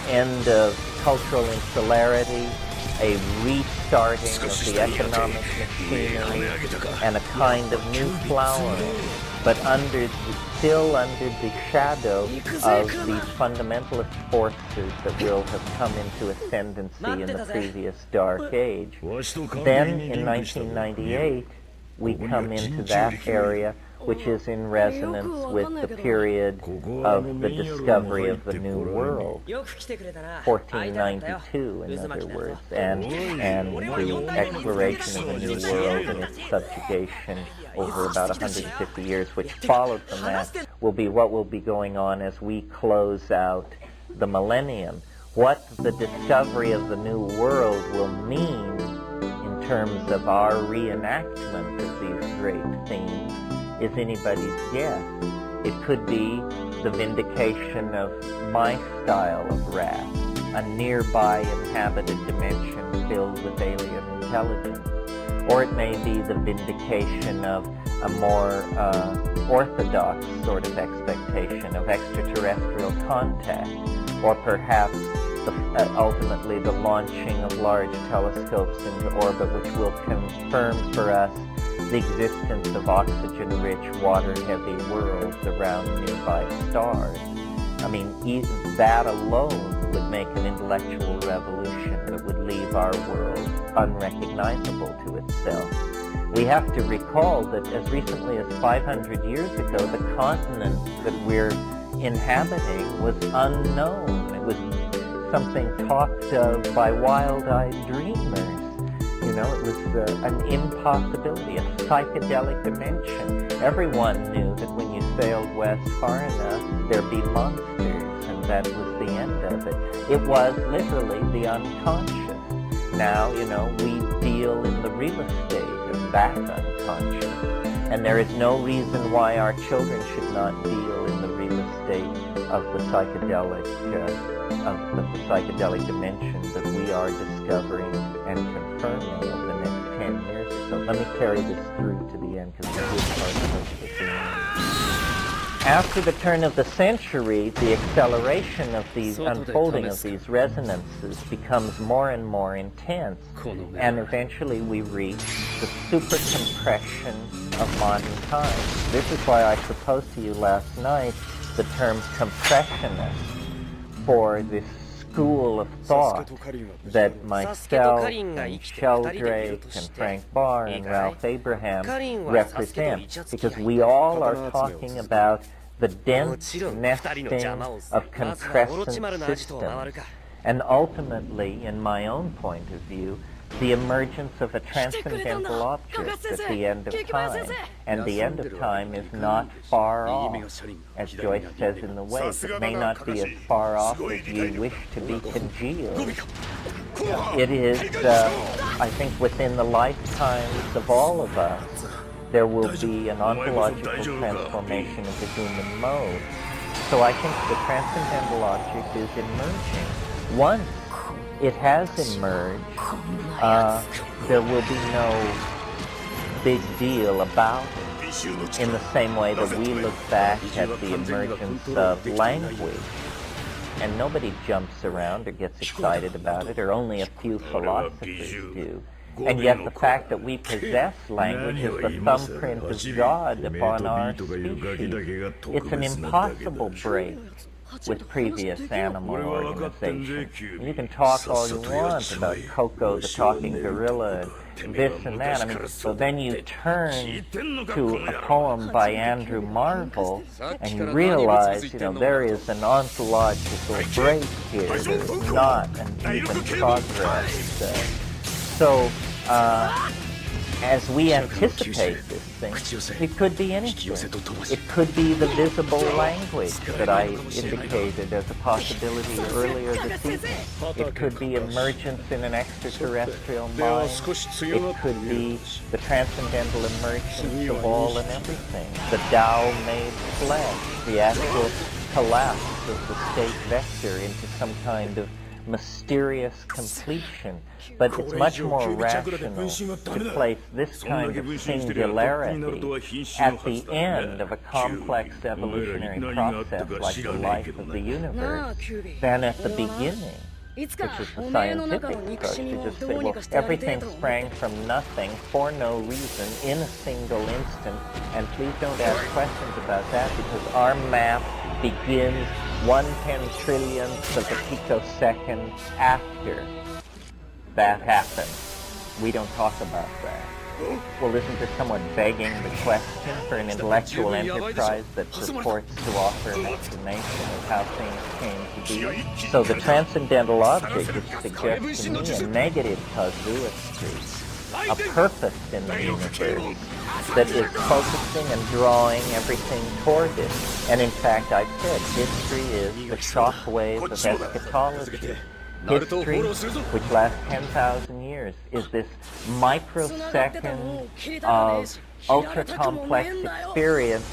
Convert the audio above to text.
end of cultural insularity, a restarting of the economic machinery, and a kind of new flowering, but still under the shadow of these fundamentalist forces that will have come into ascendancy in the previous Dark Age. Then, in 1998, we come into that area which is in resonance with the period of the discovery of the New World, 1492 in other words, and the exploration of the New World and its subjugation over about 150 years, which followed from that, will be what will be going on as we close out the millennium. What the discovery of the New World will mean in terms of our reenactment of these great themes is anybody's guess. It could be the vindication of my style of wrath, a nearby inhabited dimension filled with alien intelligence. Or it may be the vindication of a more orthodox sort of expectation of extraterrestrial contact, or perhaps ultimately the launching of large telescopes into orbit, which will confirm for us the existence of oxygen-rich, water-heavy worlds around nearby stars. I mean, that alone would make an intellectual revolution that would leave our world unrecognizable to itself. We have to recall that as recently as 500 years ago, the continent that we're inhabiting was unknown. It was something talked of by wild-eyed dreamers. You know, it was an impossibility, a psychedelic dimension. Everyone knew that when you sailed west far enough, there'd be monsters, and that was the end of it. It was literally the unconscious. Now, you know, we deal in the real estate of that unconscious, and there is no reason why our children should not deal in the real estate of the psychedelic dimension that we are discovering and confirming over the next 10 years. So let me carry this through to the end, because the good part is at the end. After the turn of the century, the acceleration of the unfolding of these resonances becomes more and more intense, and eventually we reach the supercompression of modern times. This is why I proposed to you last night the term compressionist for this school of thought that myself and Sheldrake and Frank Barr and Ralph Abraham represent, because we all are talking about the dense nesting of concrescent systems, and ultimately, in my own point of view, the emergence of a transcendental object at the end of time. And the end of time is not far off, as Joyce says in The Waves. It may not be as far off as you wish to be congealed. It is, I think, within the lifetimes of all of us, there will be an ontological transformation of the human mode. So I think the transcendental object is emerging. Once it has emerged, there will be no big deal about it, in the same way that we look back at the emergence of language, and nobody jumps around or gets excited about it, or only a few philosophers do. And yet the fact that we possess language is the thumbprint of God upon our species. It's an impossible break with previous animal organization. You can talk all you want about Coco the talking gorilla and this and that. I mean, so then you turn to a poem by Andrew Marvell and you realize, you know, there is an ontological break here. There's not an even progress. So, as we anticipate this thing, it could be anything. It could be the visible language that I indicated as a possibility earlier this evening. It could be emergence in an extraterrestrial mind. It could be the transcendental emergence of all and everything. The Tao made flesh, the actual collapse of the state vector into some kind of mysterious completion, but it's much more rational to place this kind of singularity at the end of a complex evolutionary process like the life of the universe than at the beginning, which is the scientific approach to just say, well, everything sprang from nothing for no reason in a single instant, and please don't ask questions about that because our map begins 1/10 trillionth of a picosecond after that happened. We don't talk about that. Well, isn't this someone begging the question for an intellectual enterprise that purports to offer an explanation of how things came to be? So the transcendental object, which suggests to me a negative causality, a purpose in the universe that is focusing and drawing everything toward it. And in fact, I've said history is the shockwave of eschatology. History, which lasts 10,000 years, is this microsecond of ultra-complex experience